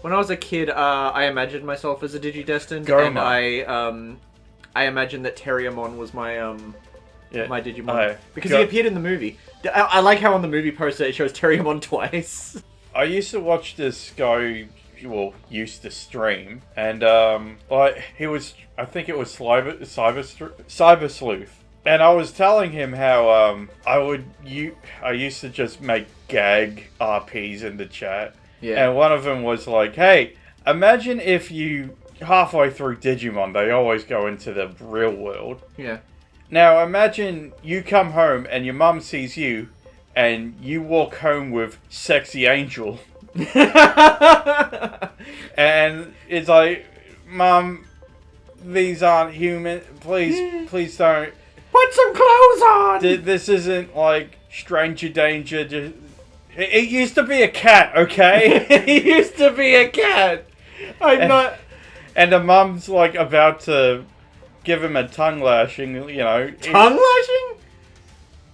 When I was a kid, I imagined myself as a Digidestined, and I imagined that Terriermon was my my Digimon because he appeared in the movie. I like how on the movie poster it shows Terriermon twice. I used to watch this guy, used to stream, and he was, I think it was Cyber Sleuth, and I was telling him how I used to just make gag RPs in the chat, and one of them was like, hey, imagine if you halfway through Digimon they always go into the real world. Yeah. Now imagine you come home and your mum sees you, and you walk home with Sexy Angel. And it's like, Mum, these aren't human. Please don't. Put some clothes on! This isn't like Stranger Danger. It used to be a cat, okay? It used to be a cat! And the mum's like about to give him a tongue lashing, Tongue lashing?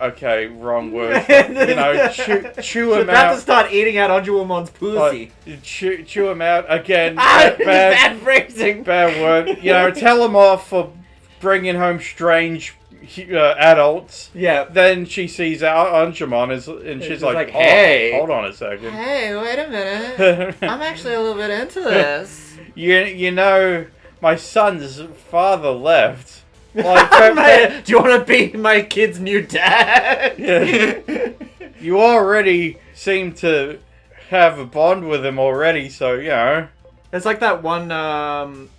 Okay, wrong word. But, chew him out. About to start eating out Ojuamon's pussy. Chew him out again. Bad phrasing. Bad word. Tell him off for bringing home strange adults. Yeah. Then she sees Anjumon and she's like, hey, hold on a second. Hey, wait a minute. I'm actually a little bit into this. My son's father left. Do you want to be my kid's new dad? Yeah. You already seem to have a bond with him already, so, It's like that one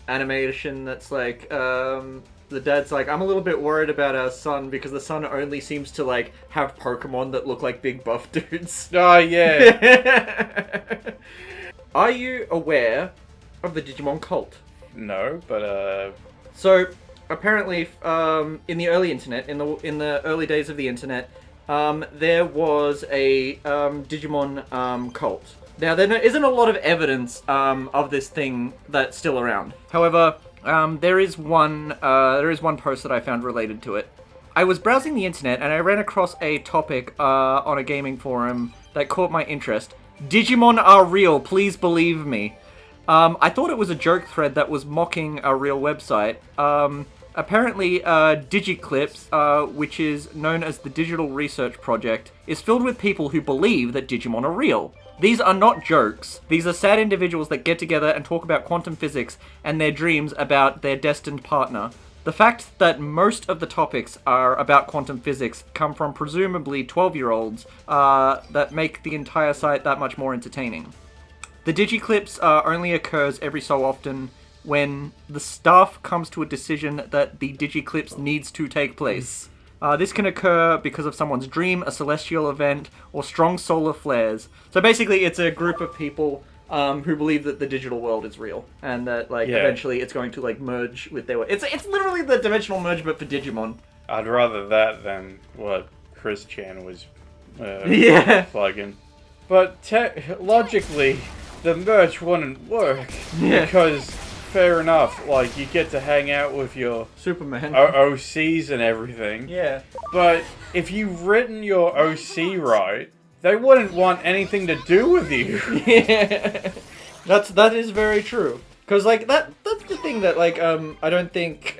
animation that's like, the dad's like, I'm a little bit worried about our son because the son only seems to, like, have Pokemon that look like big buff dudes. Oh, yeah. Are you aware of the Digimon cult? No, but, So, apparently, in the early internet, in the early days of the internet, there was a Digimon cult. Now, there isn't a lot of evidence of this thing that's still around. However, there is one post that I found related to it. I was browsing the internet and I ran across a topic on a gaming forum that caught my interest. Digimon are real, please believe me. I thought it was a joke thread that was mocking a real website. Apparently, DigiClips, which is known as the Digital Research Project, is filled with people who believe that Digimon are real. These are not jokes. These are sad individuals that get together and talk about quantum physics and their dreams about their destined partner. The fact that most of the topics are about quantum physics come from presumably 12-year-olds that make the entire site that much more entertaining. The DigiClips only occurs every so often when the staff comes to a decision that the DigiClips needs to take place. This can occur because of someone's dream, a celestial event, or strong solar flares. So basically, it's a group of people who believe that the digital world is real, and that eventually it's going to merge with their world. It's literally the dimensional merge, but for Digimon. I'd rather that than what Chris Chan was flagging. But logically, the merge wouldn't work because. Fair enough, you get to hang out with your Superman OCs and everything. Yeah. But if you've written your OC right, they wouldn't want anything to do with you. Yeah. That is very true. Because, that's the thing that, I don't think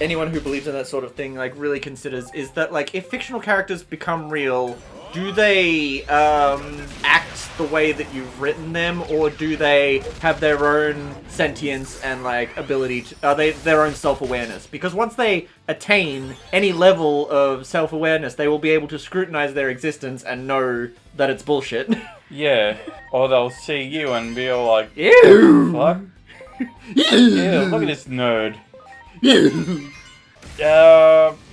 anyone who believes in that sort of thing, really considers, is that, if fictional characters become real, do they act the way that you've written them, or do they have their own sentience and ability to, are they their own self-awareness? Because once they attain any level of self-awareness, they will be able to scrutinize their existence and know that it's bullshit. Yeah, or they'll see you and be all like, ew, fuck? Yeah, look at this nerd.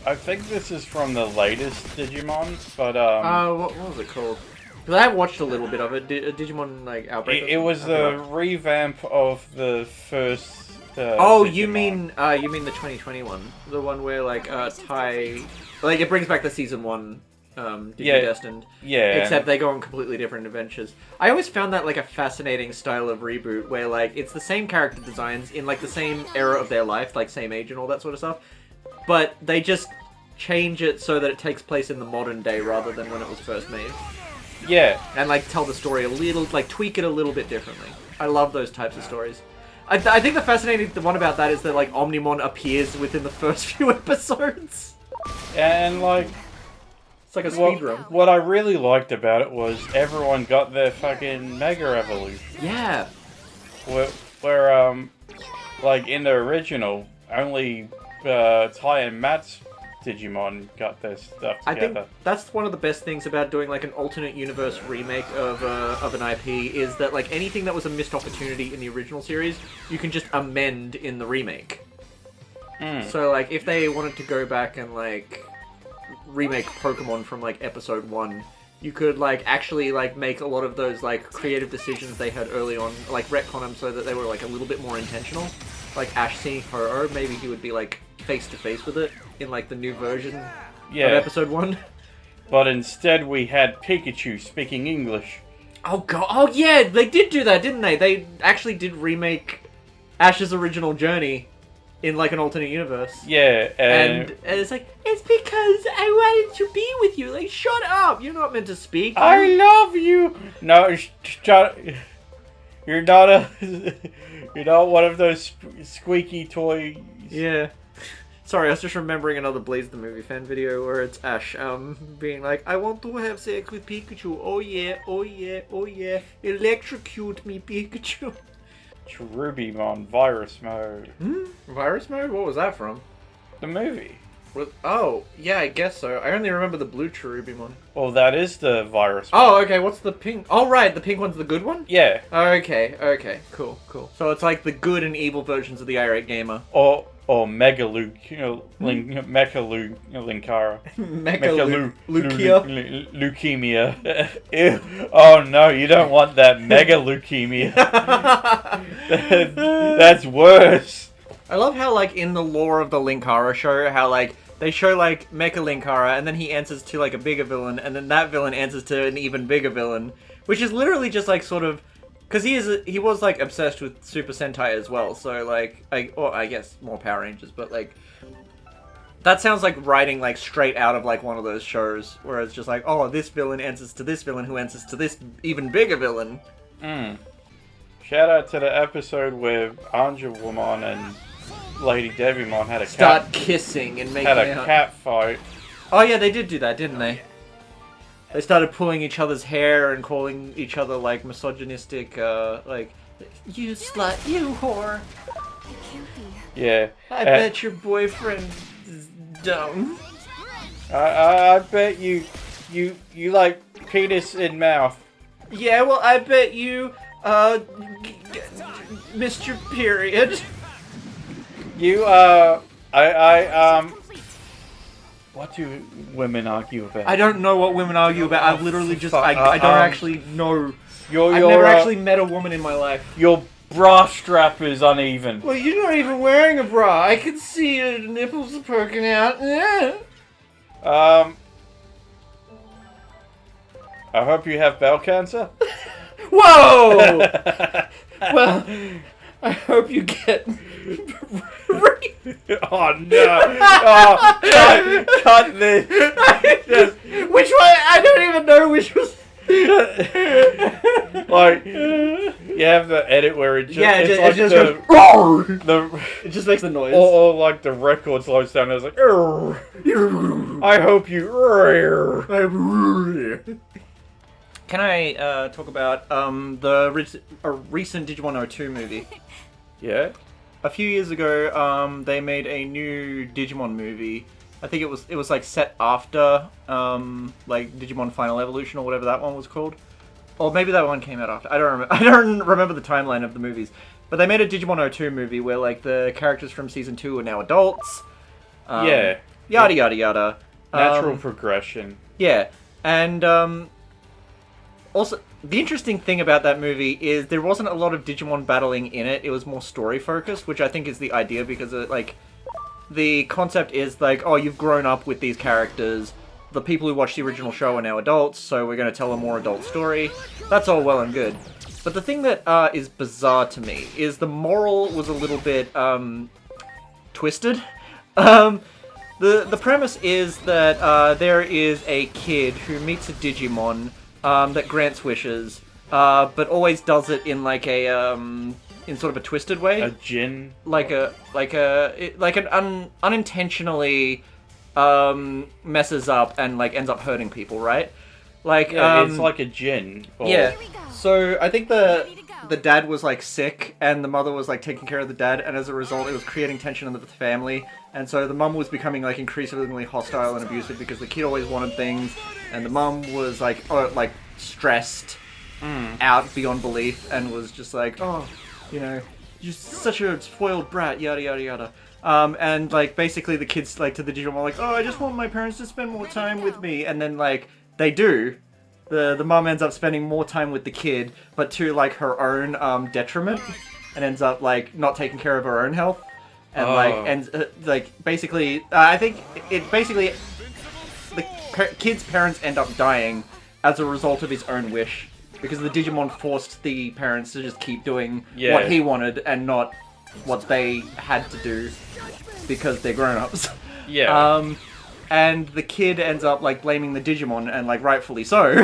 I think this is from the latest Digimon, but what was it called? Because I watched a little bit of it. Digimon Outbreak. It was the revamp of the first. Oh, Digimon. you mean the 2021, the one where Tai, it brings back the season 1. Digidestined. Yeah. Except they go on completely different adventures. I always found that a fascinating style of reboot where it's the same character designs in the same era of their life, same age and all that sort of stuff. But they just change it so that it takes place in the modern day rather than when it was first made. Yeah. and like tell the story a little, like tweak it a little bit differently. I love those types of stories. I think the fascinating one about that is that like Omnimon appears within the first few episodes. And like, It's like a speed run. what I really liked about it was everyone got their fucking Mega Evolution. Yeah. Where like in the original, only Ty and Matt's Digimon got their stuff together. I think that's one of the best things about doing like an alternate universe remake of an IP is that like anything that was a missed opportunity in the original series, you can just amend in the remake. So like if they wanted to go back and like remake Pokemon from like episode 1, you could like actually like make a lot of those like creative decisions they had early on, like retcon them so that they were like a little bit more intentional. Like Ash seeing Ho-Oh, maybe he would be like face to face with it in like the new version of episode 1. But instead we had Pikachu speaking English. Oh god, oh yeah, they did do that, didn't they? They actually did remake Ash's original journey in like an alternate universe. Yeah, and it's like, it's because I wanted to be with you. Like, shut up! You're not meant to speak. I love you. No, shut. You're not you're not one of those squeaky toys. Yeah. Sorry, I was just remembering another Blaze the Movie fan video where it's Ash being like, I want to have sex with Pikachu. Oh yeah, oh yeah, oh yeah. Electrocute me, Pikachu. Cherubimon Virus Mode. Virus Mode? What was that from? The movie. Oh, yeah, I guess so. I only remember the blue Cherubimon. Well, that is the Virus Mode. Oh, okay, what's the pink? Oh, right, the pink one's the good one? Yeah. Okay, cool. So it's like the good and evil versions of the irate gamer. Or Mega Luke, Mecha Linkara. Mecha Leukemia. Ew. Oh no, you don't want that Mega Leukemia. That's worse. I love how, like, in the lore of the Linkara show, how, like, they show, like, Mecha Linkara, and then he answers to, like, a bigger villain, and then that villain answers to an even bigger villain. Which is literally just, like, sort of... Because he was, like, obsessed with Super Sentai as well, so, like... I guess more Power Rangers, but, like... That sounds like writing, like, straight out of, like, one of those shows, where it's just like, oh, this villain answers to this villain, who answers to this even bigger villain. Shout out to the episode where Angelwoman and Lady Devimon had a Start kissing and making out. Cat fight. Oh yeah, they did do that, didn't they? They started pulling each other's hair and calling each other like misogynistic, like, you slut, you whore. Yeah. I bet your boyfriend is dumb. I bet you like penis in mouth. Yeah, well, I bet you missed your period. What do women argue about? I don't know what women argue about. I've literally just, I don't actually know. I've your, never actually met a woman in my life. Your bra strap is uneven. Well, you're not even wearing a bra. I can see your nipples are poking out. I hope you have bowel cancer. Whoa! Well, I hope you get... Oh no! Oh, cut this! Which one? I don't even know which was... Like, you have the edit where it just... Yeah, it just goes... It just makes the noise. Or like the record slows down and it's like... I hope you... Can I talk about the recent Digimon 02 movie? Yeah? A few years ago, they made a new Digimon movie. I think it was like set after like Digimon Final Evolution or whatever that one was called. Or maybe that one came out after. I don't remember the timeline of the movies. But they made a Digimon 02 movie where like the characters from season 2 are now adults. Yeah. Yada yada yada. Natural progression. Yeah. And also, the interesting thing about that movie is there wasn't a lot of Digimon battling in it. It was more story focused, which I think is the idea because like the concept is like, oh, you've grown up with these characters. The people who watched the original show are now adults, so we're going to tell a more adult story. That's all well and good. But the thing that is bizarre to me is the moral was a little bit twisted. The premise is that there is a kid who meets a Digimon that grants wishes, but always does it in like a in sort of a twisted way, A djinn. like an unintentionally messes up and like ends up hurting people, right? Like Yeah, it's like a djinn. Or... yeah. So I think the dad was like sick, and the mother was like taking care of the dad, and as a result, it was creating tension in the family. And so the mum was becoming like increasingly hostile and abusive because the kid always wanted things, and the mum was like stressed out beyond belief, and was just like, oh, you know, you're such a spoiled brat, yada yada yada. And like basically the kids like to the Digimon like, oh, I just want my parents to spend more time with me, and then like they do. The mum ends up spending more time with the kid, but to like her own detriment, and ends up like not taking care of her own health, and basically I think it basically the kid's parents end up dying as a result of his own wish, because the Digimon forced the parents to just keep doing what he wanted and not what they had to do because they're grown-ups. Yeah. And the kid ends up like blaming the Digimon, and like rightfully so.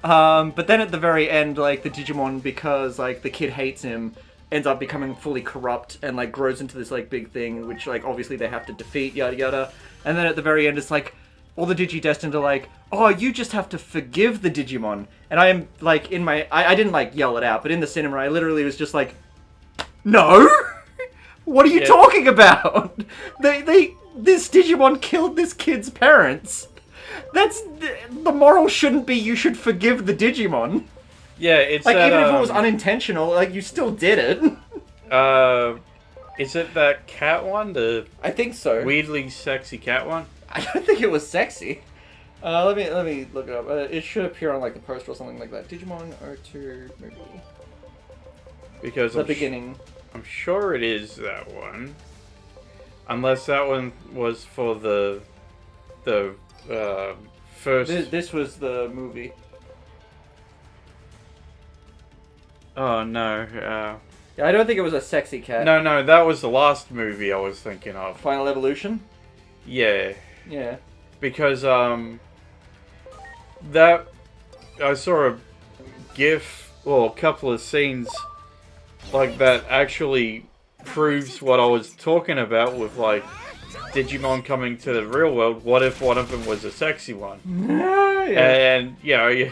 But then at the very end, like the Digimon, because like the kid hates him, ends up becoming fully corrupt and like grows into this like big thing, which like obviously they have to defeat, yada yada. And then at the very end, it's like all the Digi-Destined are like, oh, you just have to forgive the Digimon. And I am like in my, I didn't like yell it out, but in the cinema, I literally was just like, no. What are you talking about? This Digimon killed this kid's parents. That's the moral shouldn't be you should forgive the Digimon. Yeah, it's like that, even if it was unintentional, like you still did it. Is it that cat one? The I think so. weirdly sexy cat one? I don't think it was sexy. Let me look it up. It should appear on like the poster or something like that. Digimon O2 movie. Because The beginning. I'm sure it is that one. Unless that one was for the first. This was the movie. Oh no. Yeah, I don't think it was a sexy cat. No, that was the last movie I was thinking of. Final Evolution? Yeah. Yeah. Because that I saw a GIF, well, a couple of scenes like that actually proves what I was talking about with like Digimon coming to the real world. What if one of them was a sexy one? Yeah. And you know,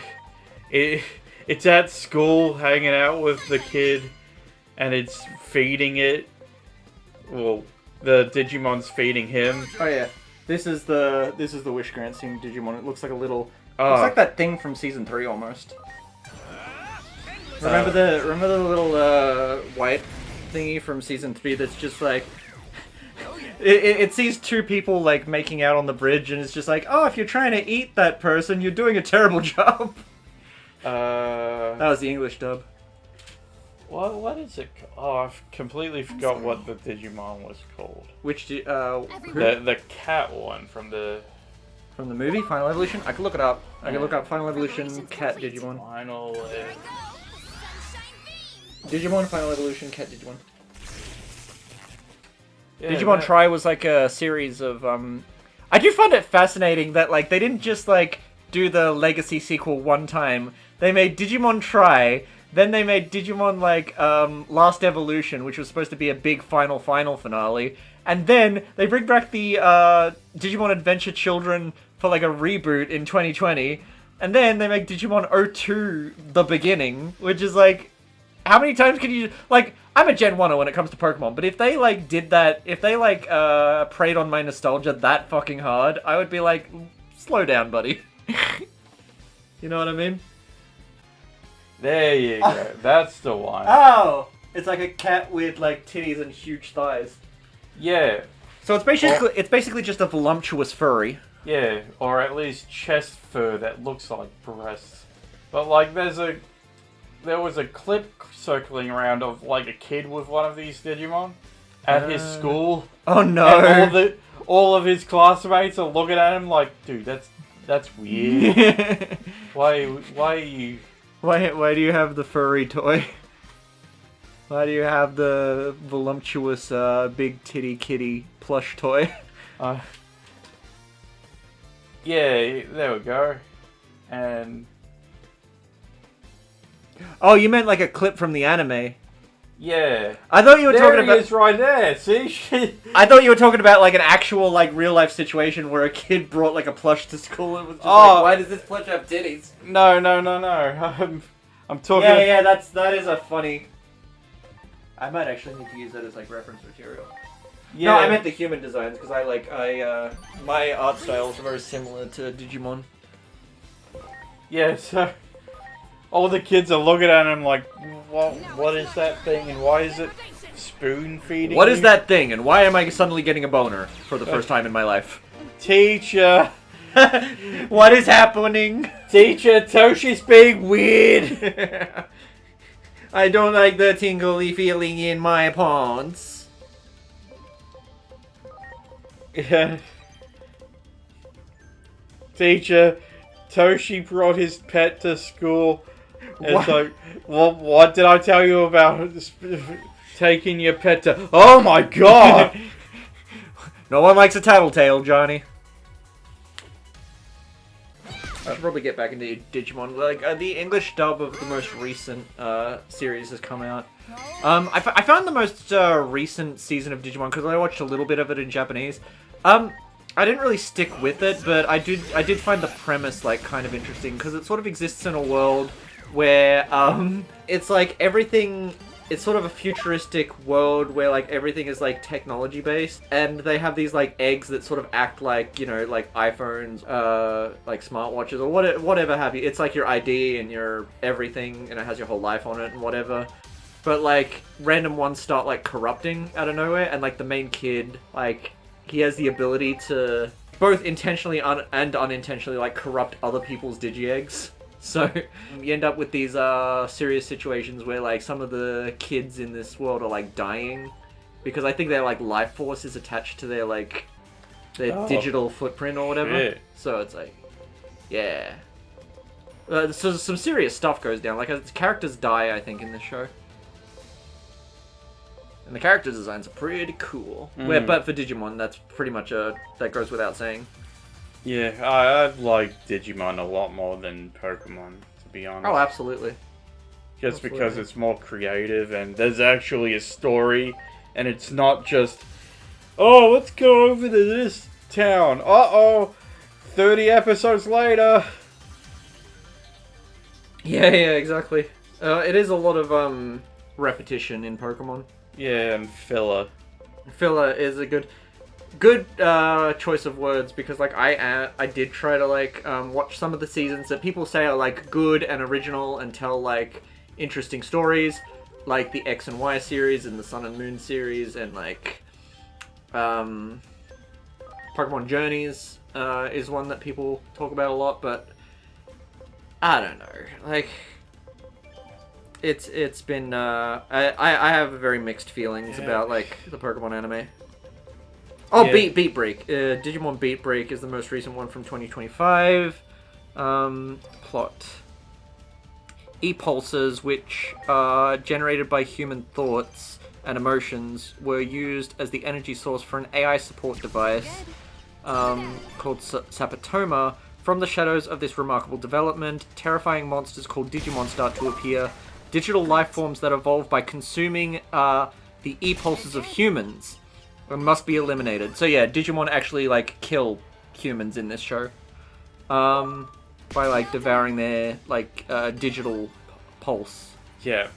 it's at school hanging out with the kid, and it's feeding it. Well, the Digimon's feeding him. Oh yeah. This is the Wish Grant scene Digimon. It looks like a little. Looks like that thing from season 3 almost. Remember the little white thingy from season 3 that's just like it sees two people like making out on the bridge, and it's just like, oh, if you're trying to eat that person, you're doing a terrible job. That was the English dub. What is it? Oh, I've completely forgot what the Digimon was called. Which who? The cat one from the movie Final Evolution. I can look it up. I can look up Final Evolution cat Digimon. Final. Digimon Final Evolution cat Digimon. Yeah, Digimon Tri was like a series of I do find it fascinating that like they didn't just like do the Legacy sequel one time. They made Digimon Tri, then they made Digimon like Last Evolution, which was supposed to be a big final finale, and then they bring back the Digimon Adventure Children for like a reboot in 2020, and then they make Digimon O2 The Beginning, which is like, how many times can you like? I'm a Gen 1er when it comes to Pokemon, but if they like did that, if they like preyed on my nostalgia that fucking hard, I would be like, slow down, buddy. You know what I mean? There you go. That's the one. Oh, it's like a cat with like titties and huge thighs. Yeah. So it's basically just a voluptuous furry. Yeah, or at least chest fur that looks like breasts. But like, there was a clip circling around of like a kid with one of these Digimon at his school. Oh no! And all of his classmates are looking at him like, dude, that's weird. Why are you? Why do you have the furry toy? Why do you have the voluptuous big titty kitty plush toy? Yeah, there we go. And Oh, you meant like a clip from the anime. Yeah. I thought you were There talking he about. is right there. See? I thought you were talking about like an actual like real life situation where a kid brought like a plush to school and was just like, "Why does this plush have titties?" No. I'm talking. Yeah. That is a funny. I might actually need to use that as like reference material. Yeah. No, I meant the human designs because my art styles are very similar to Digimon. Yeah. So all the kids are looking at him like, what is that thing, and why is it spoon feeding? What you? is that thing, and why am I suddenly getting a boner for the first time in my life? Teacher. What is happening? Teacher, Toshi's being weird. I don't like the tingly feeling in my pants. Yeah. Teacher, Toshi brought his pet to school. And What? it's like, well, what did I tell you about taking your pet to... Oh my god! No one likes a tattletale, Johnny. I should probably get back into Digimon. Like the English dub of the most recent series has come out. I found the most recent season of Digimon because I watched a little bit of it in Japanese. I didn't really stick with it, but I did find the premise like kind of interesting because it sort of exists in a world where it's like everything. It's sort of a futuristic world where like everything is like technology based, and they have these like eggs that sort of act like, you know, like iPhones, like smartwatches or whatever have you. It's like your ID and your everything, and it has your whole life on it and whatever. But like random ones start like corrupting out of nowhere, and like the main kid, like he has the ability to both intentionally and unintentionally like corrupt other people's digi-eggs. So you end up with these serious situations where like some of the kids in this world are like dying because I think their like life force is attached to their like their digital footprint or whatever. Shit. So it's like, yeah. So some serious stuff goes down. Like characters die, I think, in this show. And the character designs are pretty cool. But for Digimon, that's pretty much that goes without saying. Yeah, I like Digimon a lot more than Pokemon, to be honest. Oh, absolutely. Just because it's more creative and there's actually a story, and it's not just, oh, let's go over to this town. Uh-oh, 30 episodes later. Yeah, exactly. It is a lot of repetition in Pokemon. Yeah, and filler. Filler is a good choice of words because like I did try to like watch some of the seasons that people say are like good and original and tell like interesting stories, like the X and Y series and the Sun and Moon series and like Pokemon Journeys is one that people talk about a lot, but I don't know, like it's been I have very mixed feelings about like the Pokemon anime. Oh, yeah. Beat Break. Digimon Beat Break is the most recent one from 2025. Plot. E-pulses, which are generated by human thoughts and emotions, were used as the energy source for an AI support device called Sapatoma. From the shadows of this remarkable development, terrifying monsters called Digimon start to appear. Digital life forms that evolve by consuming the e-pulses of humans must be eliminated. So yeah, Digimon actually like kill humans in this show by like devouring their like digital pulse. Yeah.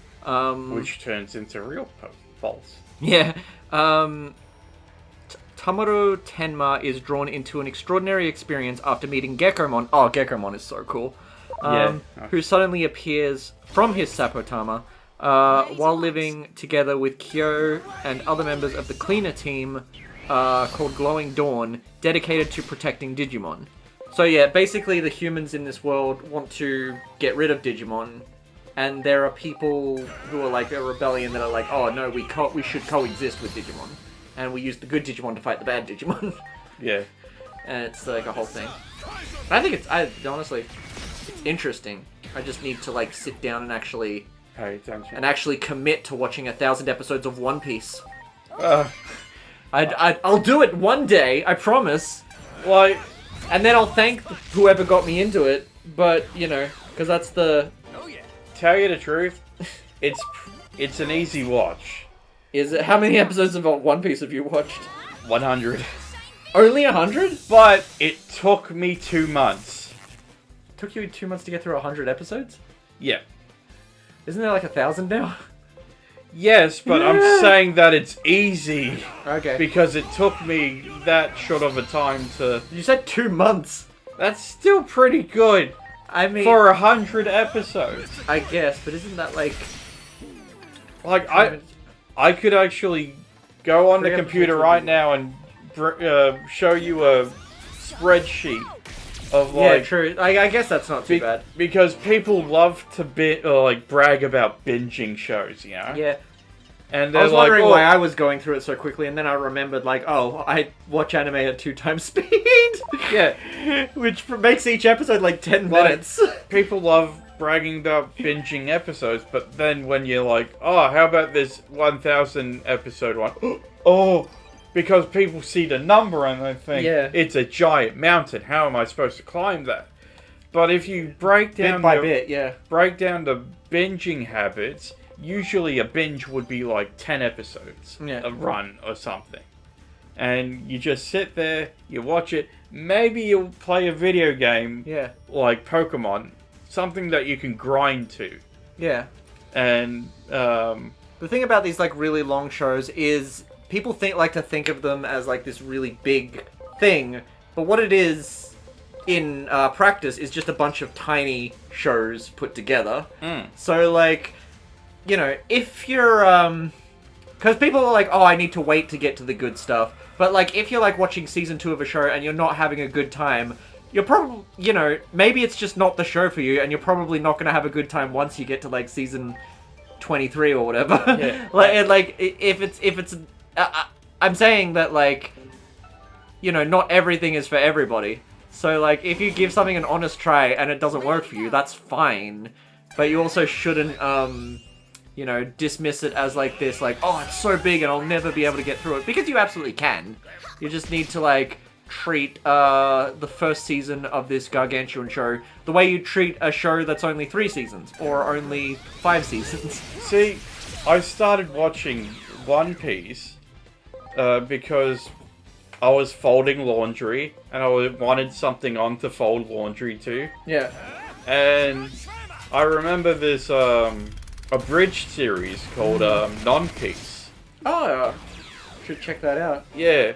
Which turns into real pulse. Yeah. Tamaro Tenma is drawn into an extraordinary experience after meeting Gekomon. Oh, Gekomon is so cool. Who suddenly appears from his Sapotama while living together with Kyo and other members of the cleaner team called Glowing Dawn, dedicated to protecting Digimon. So yeah, basically the humans in this world want to get rid of Digimon, and there are people who are like a rebellion that are like, oh no, we should coexist with Digimon, and we use the good Digimon to fight the bad Digimon. Yeah. And it's like a whole thing. I think honestly, it's interesting. I just need to like sit down and actually pay attention and actually commit to watching 1,000 episodes of One Piece. I'll I'll do it one day, I promise. Like, and then I'll thank whoever got me into it. But you know, because that's the tell you the truth, it's an easy watch. Is it? How many episodes of One Piece have you watched? 100. Only 100? But it took me 2 months. Took you 2 months to get through 100 episodes? Yeah. Isn't there like 1,000 now? Yes, but I'm saying that it's easy. Okay. Because it took me that short of a time to... You said 2 months. That's still pretty good. I mean... For 100 episodes. I guess, but isn't that like... Like, I could actually go on the computer right now and show you a spreadsheet of like... Yeah, true. I guess that's not too bad. Because people love to brag about binging shows, you know? Yeah. And I was wondering why I was going through it so quickly, and then I remembered, like, oh, I watch anime at 2 times speed. Yeah. Which makes each episode like 10 minutes. People love bragging about binging episodes, but then when you're like, oh, how about this 1,000 episode one? Oh, because people see the number and they think, it's a giant mountain. How am I supposed to climb that? But if you break down bit by bit, break down the binging habits, usually a binge would be like 10 episodes, a run or something. And you just sit there, you watch it, maybe you'll play a video game like Pokemon, something that you can grind to. Yeah. And the thing about these like really long shows is people like to think of them as like this really big thing, but what it is in practice is just a bunch of tiny shows put together. So like, you know, if you're because people are like, oh, I need to wait to get to the good stuff, but like if you're like watching season 2 of a show and you're not having a good time, you're probably, you know, maybe it's just not the show for you, and you're probably not going to have a good time once you get to like season 23 or whatever. Yeah. like if it's I'm saying that, like, you know, not everything is for everybody. So like if you give something an honest try and it doesn't work for you, that's fine. But you also shouldn't you know, dismiss it as like this, like, oh, it's so big and I'll never be able to get through it, because you absolutely can. You just need to like treat the first season of this gargantuan show the way you treat a show that's only 3 seasons or only 5 seasons. See, I started watching One Piece because I was folding laundry and I wanted something on to fold laundry to. Yeah. And I remember this abridged series called Non-Peace. Oh, should check that out. Yeah.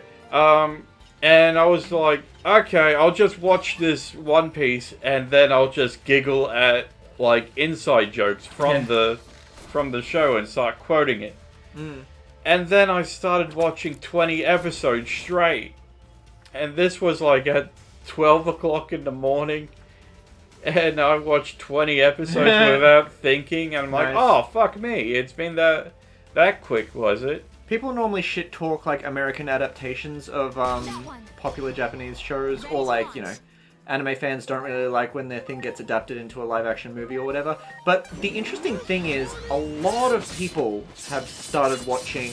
And I was like, okay, I'll just watch this One Piece and then I'll just giggle at like inside jokes from the show and start quoting it. And then I started watching 20 episodes straight. And this was like at 12 o'clock in the morning. And I watched 20 episodes without thinking. And I'm like, oh, fuck me. It's been that quick, was it? People normally shit talk like American adaptations of popular Japanese shows, or like, you know, anime fans don't really like when their thing gets adapted into a live action movie or whatever. But the interesting thing is, a lot of people have started watching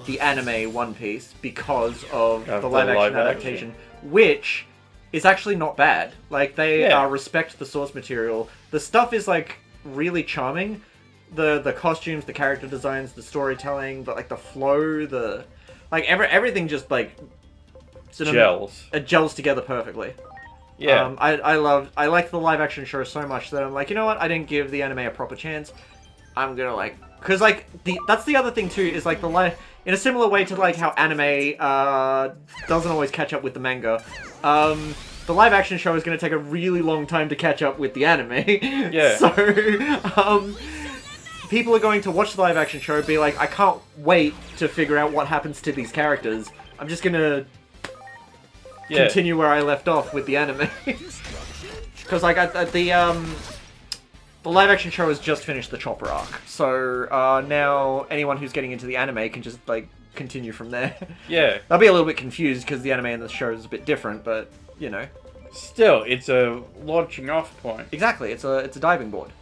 the anime One Piece because of the live action adaptation, which is actually not bad. Like, they respect the source material. The stuff is like really charming. The costumes, the character designs, the storytelling, but like the flow, everything just like gels. It gels together perfectly. Yeah. I like the live action show so much that I'm like, you know what? I didn't give the anime a proper chance. I'm gonna like, because like that's the other thing too, is like in a similar way to like how anime doesn't always catch up with the manga. The live action show is gonna take a really long time to catch up with the anime. Yeah. So people are going to watch the live action show, be like, I can't wait to figure out what happens to these characters. I'm just gonna continue where I left off with the anime. Because like the live action show has just finished the Chopper arc, so now anyone who's getting into the anime can just like continue from there. Yeah. I'll be a little bit confused because the anime and the show is a bit different, but you know. Still, it's a launching off point. Exactly, it's a diving board.